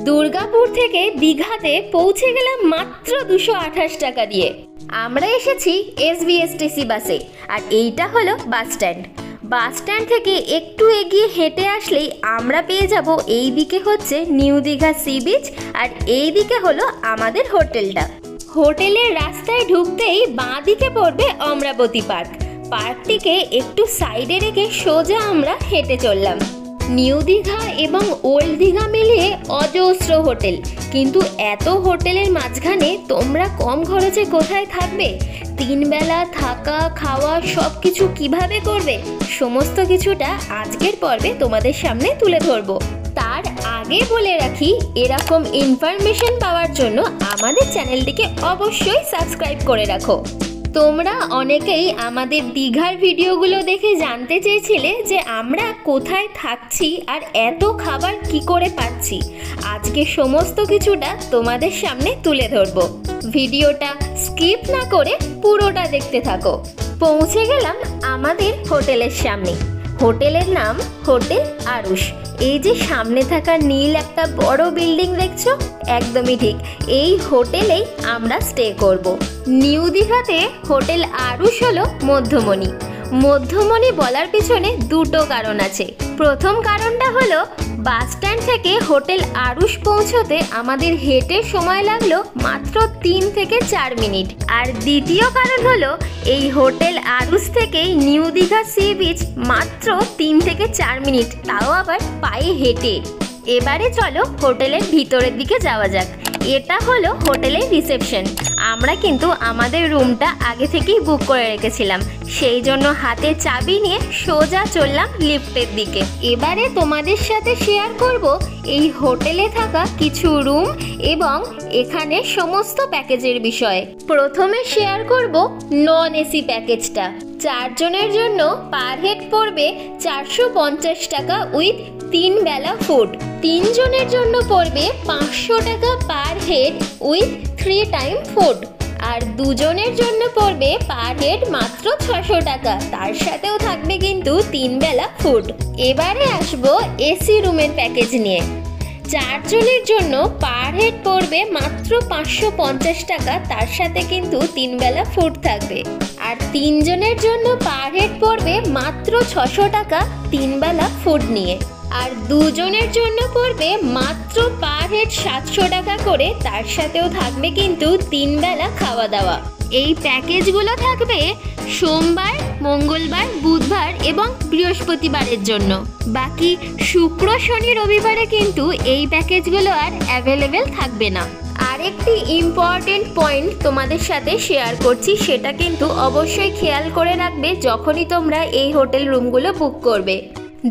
দুর্গাপুর থেকে দীঘাতে পৌঁছে গেলাম মাত্র 228 টাকা দিয়ে। আমরা এসেছি এসবিএসটিসি বাসে, আর এইটা হলো বাস স্ট্যান্ড। বাস স্ট্যান্ড থেকে একটু এগিয়ে হেঁটে আসলেই আমরা পেয়ে যাব এই দিকে হচ্ছে নিউ দীঘা সি বিচ, আর এই দিকে হলো আমাদের হোটেলটা। হোটেলের রাস্তায় ঢুকতেই বাঁ দিকে পড়বে অমরাবতী পার্ক। পার্কটিকে একটু সাইডে রেখে সোজা আমরা হেঁটে চললাম। নিউ দীঘা এবং ওল্ড দীঘা মিলিয়ে অজস্র হোটেল, কিন্তু এত হোটেলের মাঝখানে তোমরা কম খরচে কোথায় থাকবে? 3 বেলা থাকা খাওয়া সব কিছু কীভাবে করবে, সমস্ত কিছুটা আজকের পর্বে তোমাদের সামনে তুলে ধরবো। তার আগে বলে রাখি, এরকম ইনফরমেশন পাওয়ার জন্য আমাদের চ্যানেলটিকে অবশ্যই সাবস্ক্রাইব করে রাখো। তোমরা অনেকেই আমাদের দীঘার ভিডিওগুলো দেখে জানতে চেয়েছিলে যে আমরা কোথায় থাকছি আর এত খাবার কি করে পাচ্ছি। আজকে সমস্ত কিছুটা তোমাদের সামনে তুলে ধরবো। ভিডিওটা স্কিপ না করে পুরোটা দেখতে থাকো। পৌঁছে গেলাম আমাদের হোটেলের সামনে। হোটেলের নাম হোটেল আরুষ। এই যে সামনে থাকা নীল একটা বড় বিল্ডিং দেখছো, একদমই ঠিক এই হোটেলেই আমরা স্টে করব। নিউ দীঘাতে হোটেল আরুষ হলো মধ্যমণি। মধ্যমণি বলার পিছনে দুটো কারণ আছে। প্রথম কারণটা হলো বাস স্ট্যান্ড থেকে হোটেল আরুষ পৌঁছতে আমাদের হেঁটে সময় লাগলো মাত্র 3 থেকে 4 মিনিট। আর দ্বিতীয় কারণ হলো এই হোটেল আরুষ থেকেই নিউ দীঘা সি বিচ মাত্র 3 থেকে 4 মিনিট, তাও আবার পায়ে হেঁটে। এবারে চলো হোটেলের ভিতরের দিকে যাওয়া যাক। এটা হলো হোটেলের রিসেপশন। আমরা কিন্তু আমাদের রুমটা আগে থেকেই বুক করে রেখেছিলাম, সেই জন্য হাতে চাবি নিয়ে সোজা চললাম লিফটের দিকে। এবারে তোমাদের সাথে শেয়ার করব এই হোটেলে থাকা কিছু রুম এবং এখানে সমস্ত প্যাকেজের বিষয়ে। প্রথমে শেয়ার করব নন এসি প্যাকেজটা। 4 জনের জন্য পার হেড পড়বে 450 টাকা উইথ 3 বেলা ফুড। 3 জনের জন্য পড়বে 500 টাকা per head with 3 time food. আর 2 জনের জন্য পড়বে পার হেড মাত্র 600 টাকা, তার সাথেও থাকবে কিন্তু 3 বেলা ফুড। এবারে আসবো এসি রুমের প্যাকেজ নিয়ে। 4 জনের জন্য পার হেড পড়বে মাত্র 550 টাকা, তার সাথে কিন্তু 3 বেলা ফুড থাকবে। আর 3 জনের জন্য পার হেড পড়বে মাত্র 600 টাকা 3 বেলা ফুড নিয়ে। আর 2 জনের জন্য পড়বে মাত্র পার হেড 700 টাকা করে, তার সাথেও থাকবে কিন্তু 3 বেলা খাওয়া দাওয়া। এই প্যাকেজগুলো থাকবে সোমবার, মঙ্গলবার, বুধবার এবং বৃহস্পতিবারের জন্য। বাকি শুক্র, শনি, রবিবারে কিন্তু এই প্যাকেজগুলো আর অ্যাভেলেবেল থাকবে না। আরেকটি ইম্পর্টেন্ট পয়েন্ট তোমাদের সাথে শেয়ার করছি, সেটা কিন্তু অবশ্যই খেয়াল করে রাখবে যখনই তোমরা এই হোটেল রুমগুলো বুক করবে।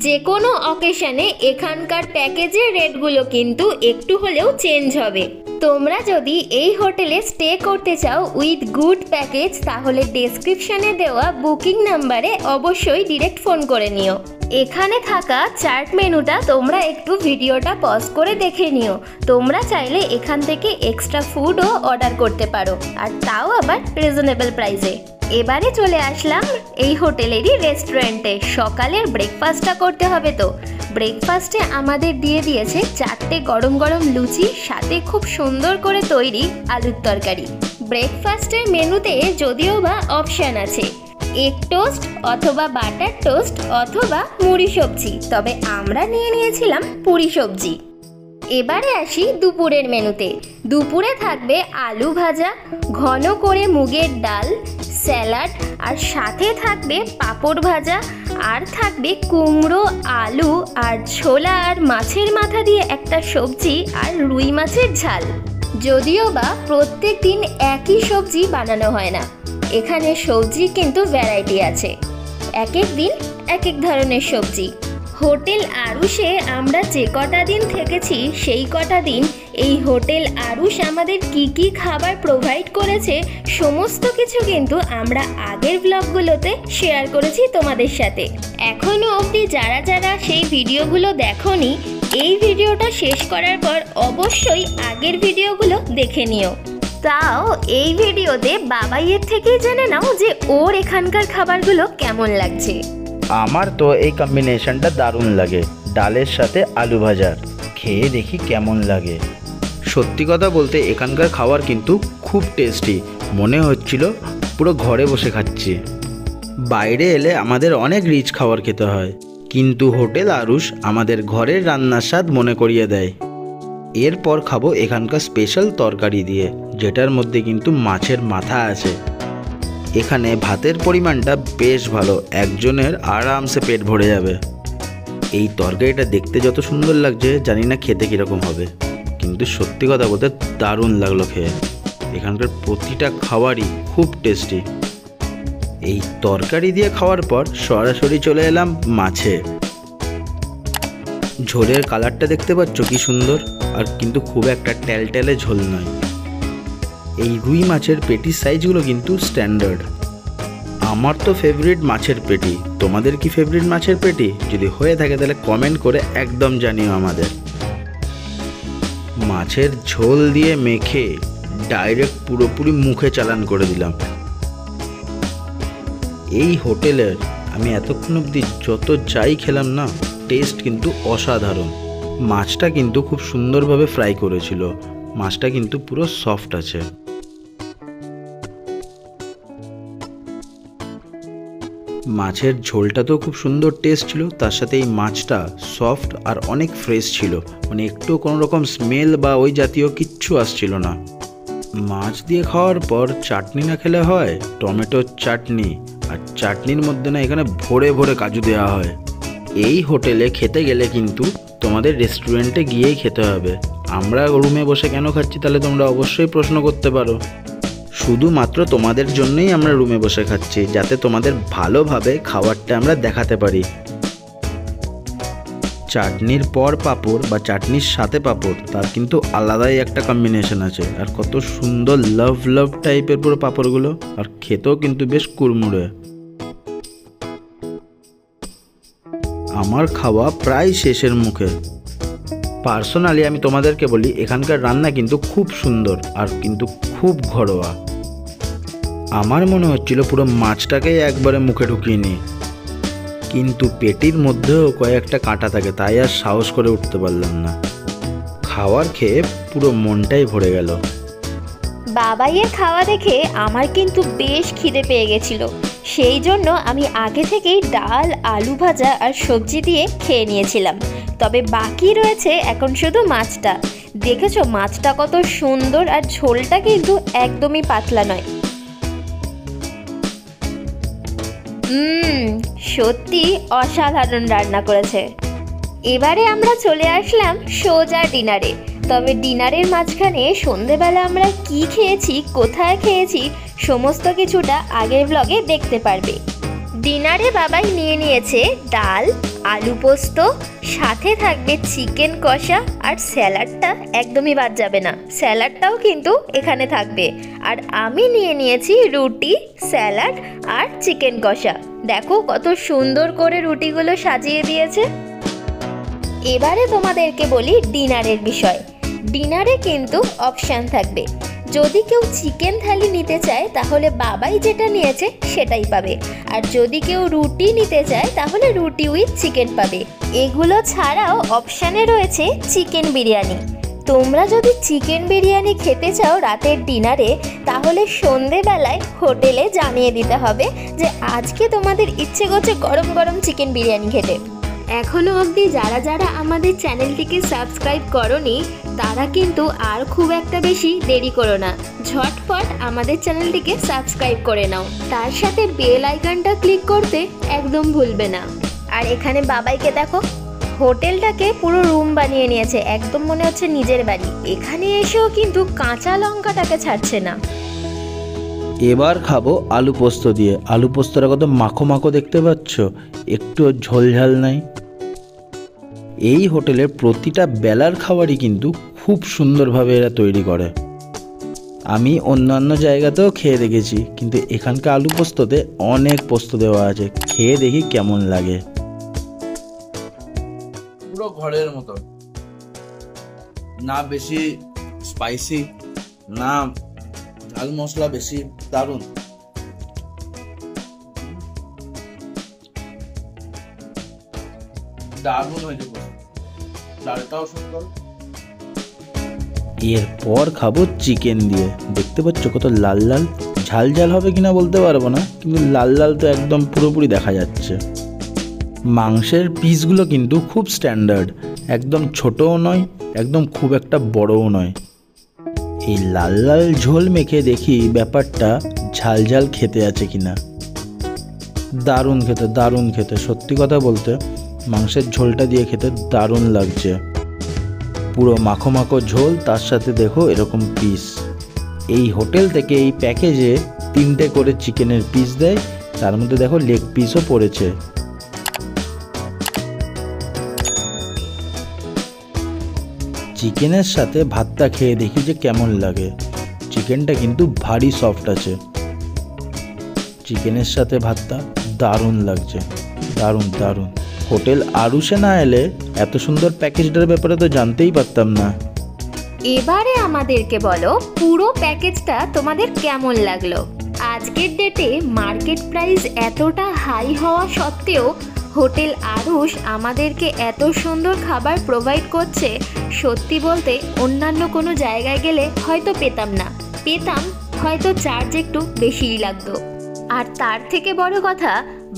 যে কোনো অকেশনে এখানকার প্যাকেজের রেটগুলো কিন্তু একটু হলেও চেঞ্জ হবে। তোমরা যদি এই হোটেলে স্টে করতে চাও উইথ গুড প্যাকেজ, তাহলে ডেসক্রিপশনে দেওয়া বুকিং নাম্বারে অবশ্যই ডিরেক্ট ফোন করে নিও। এখানে থাকা চার্ট মেনুটা তোমরা একটু ভিডিওটা পজ করে দেখে নিও। তোমরা চাইলে এখান থেকে এক্সট্রা ফুডও অর্ডার করতে পারো, আর তাও আবার রিজনেবল প্রাইসে। এবারে চলে আসলাম এই হোটেলেরই রেস্টুরেন্টে। সকালের ব্রেকফাস্টটা করতে হবে, তো ব্রেকফাস্টে আমাদের দিয়ে দিয়েছে 4টে গরম গরম লুচি, সাথে খুব সুন্দর করে তৈরি আলুর তরকারি। ব্রেকফাস্টের মেনুতে যদিও বা অপশান আছে এগ টোস্ট অথবা বাটার টোস্ট অথবা মুড়ি সবজি, তবে আমরা নিয়ে নিয়েছিলাম পুরি সবজি। এবারে আসি দুপুরের মেনুতে। দুপুরে থাকবে আলু ভাজা, ঘন করে মুগের ডাল, স্যালাড, আর সাথে থাকবে পাঁপড় ভাজা, আর থাকবে কুমড়ো, আলু আর ছোলা আর মাছের মাথা দিয়ে একটা সবজি, আর রুই মাছের ঝাল। যদিও বা প্রত্যেক দিন একই সবজি বানানো হয় না, এখানে সবজির কিন্তু ভ্যারাইটি আছে, এক এক দিন এক এক ধরনের সবজি। হোটেল আরুষে আমরা যে কটা দিন থেকেছি সেই কটা দিন এই হোটেল আরুষ আমাদের কি কি খাবার প্রোভাইড করেছে সমস্ত কিছু কিন্তু আমরা আগের ব্লগগুলোতে শেয়ার করেছি তোমাদের সাথে। এখনও অবধি যারা যারা সেই ভিডিওগুলো দেখোনি, এই ভিডিওটা শেষ করার পর অবশ্যই আগের ভিডিওগুলো দেখে নিও। তাও এই ভিডিওতে বাবাইয়ের থেকেই জেনে নাও যে ওর এখানকার খাবারগুলো কেমন লাগছে। আমার তো এই কম্বিনেশনটা দারুণ লাগে, ডালের সাথে আলু ভাজার। খেয়ে দেখি কেমন লাগে। সত্যি কথা বলতে এখানকার খাবার কিন্তু খুব টেস্টি, মনে হচ্ছিল পুরো ঘরে বসে খাচ্ছি। বাইরে এলে আমাদের অনেক রিচ খাবার খেতে হয়, কিন্তু হোটেল আরুষ আমাদের ঘরের রান্নার স্বাদ মনে করিয়ে দেয়। এরপর খাবো এখানকার স্পেশাল তরকারি দিয়ে, যেটার মধ্যে কিন্তু মাছের মাথা আছে। এখানে ভাতের পরিমাণটা বেশ ভালো, একজনের আরামসে পেট ভরে যাবে। এই তরকারিটা দেখতে যত সুন্দর লাগছে জানি না খেতে কীরকম হবে, কিন্তু সত্যি কথা বলতে দারুণ লাগলো খেয়ে। এখানকার প্রতিটা খাবারই খুব টেস্টি। এই তরকারি দিয়ে খাওয়ার পর সরাসরি চলে এলাম মাছে। ঝোলের কালারটা দেখতে পাচ্ছ কি সুন্দর, আর কিন্তু খুব একটা টেলটেলে ঝোল নয়। এই রুই মাছের পেটির সাইজগুলো কিন্তু স্ট্যান্ডার্ড। আমার তো ফেভারিট মাছের পেটি, তোমাদের কি ফেভারিট মাছের পেটি? যদি হয়ে থাকে তাহলে কমেন্ট করে একদম জানিও আমাদের। মাছের ঝোল দিয়ে মেখে ডাইরেক্ট পুরোপুরি মুখে চালান করে দিলাম। এই হোটেলের আমি এতক্ষণ অবধি যত যাই খেলাম না, টেস্ট কিন্তু অসাধারণ। মাছটা কিন্তু খুব সুন্দরভাবে ফ্রাই করেছিল, মাছটা কিন্তু পুরো সফট আছে। মাছের ঝোলটা তো খুব সুন্দর টেস্ট ছিল, তার সাথে এই মাছটা সফট আর অনেক ফ্রেশ ছিল, মানে একটু কোনো রকম স্মেল বা ওই জাতীয় কিচ্ছু আসছিল না। মাছ দিয়ে খাওয়ার পর চাটনি না খেলে হয়? টমেটোর চাটনি, আর চাটনির মধ্যে না এখানে ভরে ভরে কাজু দেওয়া হয়। এই হোটেলে খেতে গেলে কিন্তু তোমাদের রেস্টুরেন্টে গিয়েই খেতে হবে। আমরা রুমে বসে কেন খাচ্ছি তাহলে তোমরা অবশ্যই প্রশ্ন করতে পারো। শুধুমাত্র তোমাদের জন্যই আমরা রুমে বসে খাচ্ছি, যাতে তোমাদের ভালোভাবে খাবারটা আমরা দেখাতে পারি। চাটনির পর পাঁপড় বা চাটনির সাথে পাঁপড়, তার কিন্তু আলাদাই একটা কম্বিনেশন আছে। আর কত সুন্দর লাভ লাভ টাইপের পুরো পাঁপড়গুলো, আর খেতেও কিন্তু বেশ কুড়মুড়ে। আমার খাওয়া প্রায় শেষের মুখে। পার্সোনালি আমি তোমাদেরকে বলি, এখানকার রান্না কিন্তু খুব সুন্দর আর কিন্তু খুব ঘরোয়া। আমার মনে হচ্ছিল পুরো মাছটাকেই একবারে মুখে ঢুকিয়ে নিই, কিন্তু পেটির মধ্যেও কয়েকটা কাঁটা থাকে, তাই আর সাহস করে উঠতে পারলাম না। খাবার খেয়ে পুরো মনটাই ভরে গেল। বাবাইয়ের খাওয়া দেখে আমার কিন্তু বেশ খিদে পেয়ে গেছিল, সেই জন্য আমি আগে থেকেই ডাল, আলু ভাজা আর সবজি দিয়ে খেয়ে নিয়েছিলাম। তবে বাকি রয়েছে এখন শুধু মাছটা। দেখেছো মাছটা কত সুন্দর, আর ঝোলটা কিন্তু একদমই পাতলা নয়। সত্যি অসাধারণ রান্না করেছে। এবারে আমরা চলে আসলাম সোজা ডিনারে। তবে ডিনারের মাঝখানে সন্ধেবেলা আমরা কি খেয়েছি, কোথায় খেয়েছি, সমস্ত কিছুটা আগের ব্লগে দেখতে পারবে। ডিনারে বাবাই নিয়ে নিয়েছে ডাল, আলু পোস্ত, সাথে থাকবে চিকেন কষা, আর স্যালাডটা একদমই বাদ যাবে না, স্যালাডটাও কিন্তু এখানে থাকবে। আর আমি নিয়ে নিয়েছি রুটি, স্যালাড আর চিকেন কষা। দেখো কত সুন্দর করে রুটিগুলো সাজিয়ে দিয়েছে। এবারে তোমাদেরকে বলি ডিনারের বিষয়। ডিনারে কিন্তু অপশান থাকবে। যদি কেউ চিকেন থালি নিতে চায় তাহলে বাবাই যেটা নিয়েছে সেটাই পাবে, আর যদি কেউ রুটি নিতে চায় তাহলে রুটি উইথ চিকেন পাবে। এগুলো ছাড়াও অপশানে রয়েছে চিকেন বিরিয়ানি। তোমরা যদি চিকেন বিরিয়ানি খেতে চাও রাতের ডিনারে, তাহলে সন্ধেবেলায় হোটেলে জানিয়ে দিতে হবে যে আজকে তোমাদের ইচ্ছে করছে গরম গরম চিকেন বিরিয়ানি খেতে। এখনও অবধি যারা যারা আমাদের চ্যানেলটিকে সাবস্ক্রাইব করোনি তারা কিন্তু আর খুব একটা বেশি দেরি করো না, ঝটপট আমাদের চ্যানেলটিকে সাবস্ক্রাইব করে নাও, তার সাথে বেল আইকনটা ক্লিক করতে একদম ভুলবে না। আর এখানে বাবাইকে দেখো, হোটেলটাকে পুরো রুম বানিয়ে নিয়েছে, একদম মনে হচ্ছে নিজের বাড়ি। এখানে এসেও কিন্তু কাঁচা লঙ্কাটাকে ছাড়ছে না। এবার খাবো আলু পোস্ত দিয়ে। আলু পোস্তটা কত মাখো মাখো দেখতে পাচ্ছ, একটু ঝোলঝাল নাই। এই হোটেলের প্রতিটা বেলার খাবারই কিন্তু খুব সুন্দরভাবে এরা তৈরি করে। আমি অন্যান্য জায়গাতেও খেয়ে দেখেছি, কিন্তু এখানকার আলু পোস্ততে অনেক পোস্ত দেওয়া আছে, খেয়ে দেখি কেমন লাগে। পুরো ঘরের মতো, না বেশি স্পাইসি না ঝাল মশলা বেশি, দারুণ। দারুণ হয়েছে। চালটাও সুন্দর। এরপর খাবো চিকেন দিয়ে। দেখতে পাচ্ছ কত লাল লাল, ঝাল ঝাল হবে কিনা বলতে পারবো না, কিন্তু লাল লাল তো একদম পুরোপুরি দেখা যাচ্ছে। মাংসের পিসগুলো কিন্তু খুব স্ট্যান্ডার্ড, একদম ছোটও নয়, একদম খুব একটা বড়ও নয়। এই লাল লাল ঝোল মেখে দেখি ব্যাপারটা ঝাল ঝাল খেতে আছে কিনা। দারুণ খেতে, দারুণ খেতে, সত্যি কথা বলতে মাংসের ঝোলটা দিয়ে খেতে দারুণ লাগছে। পুরো মাখো মাখো ঝোল, তার সাথে দেখো এরকম পিস। এই হোটেল থেকে এই প্যাকেজে 3টে করে চিকেনের পিস দেয়, তার মধ্যে দেখো লেগ পিসও পড়েছে। চিকেনের সাথে ভাতটা খেয়ে দেখি যে কেমন লাগে। চিকেনটা কিন্তু ভারী সফট আছে। চিকেনের সাথে ভাতটা দারুণ লাগছে, দারুণ দারুণ। হোটেল আরুষে না এলে এত সুন্দর প্যাকেজটার ব্যাপারে তো জানতেই পারতাম না। এবারে আমাদেরকে বলো পুরো প্যাকেজটা তোমাদের কেমন লাগলো। আজকের ডেটে মার্কেট প্রাইস এতটা হাই হওয়া সত্ত্বেও হোটেল আরুষ আমাদেরকে এত সুন্দর খাবার প্রোভাইড করছে। সত্যি বলতে অন্যান্য কোনো জায়গায় গেলে হয়তো পেতাম না, পেতাম হয়তো চার্জ একটু বেশিই লাগতো। আর তার থেকে বড় কথা,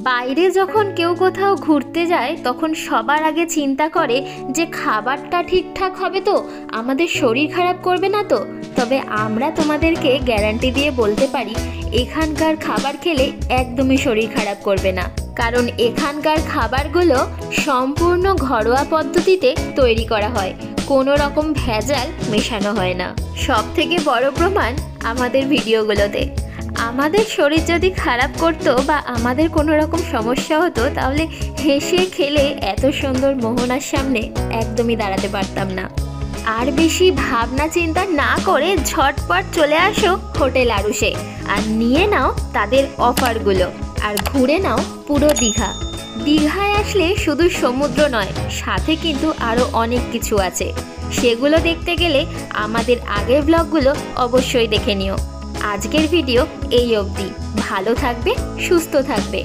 বাইরে যখন কেউ কোথাও ঘুরতে যায় তখন সবার আগে চিন্তা করে যে খাবারটা ঠিকঠাক হবে তো, আমাদের শরীর খারাপ করবে না তো। তবে আমরা তোমাদেরকে গ্যারান্টি দিয়ে বলতে পারি এখানকার খাবার খেলে একদমই শরীর খারাপ করবে না, কারণ এখানকার খাবারগুলো সম্পূর্ণ ঘরোয়া পদ্ধতিতে তৈরি করা হয়, কোনো রকম ভেজাল মেশানো হয় না। সব থেকে বড় প্রমাণ আমাদের ভিডিওগুলোতে। আমাদের শরীর যদি খারাপ করতো বা আমাদের কোনো রকম সমস্যা হতো, তাহলে হেসে খেলে এত সুন্দর মোহনার সামনে একদমই দাঁড়াতে পারতাম না। আর বেশি ভাবনা চিন্তা না করে ঝটপট চলে আসো হোটেল আরুষে আর নিয়ে নাও তাদের অফারগুলো, আর ঘুরে নাও পুরো দীঘা। দীঘায় আসলে শুধু সমুদ্র নয়, সাথে কিন্তু আরও অনেক কিছু আছে। সেগুলো দেখতে গেলে আমাদের আগের ব্লগগুলো অবশ্যই দেখে নিও। আজকের ভিডিও এই অবধি। ভালো থাকবে, সুস্থ থাকবে।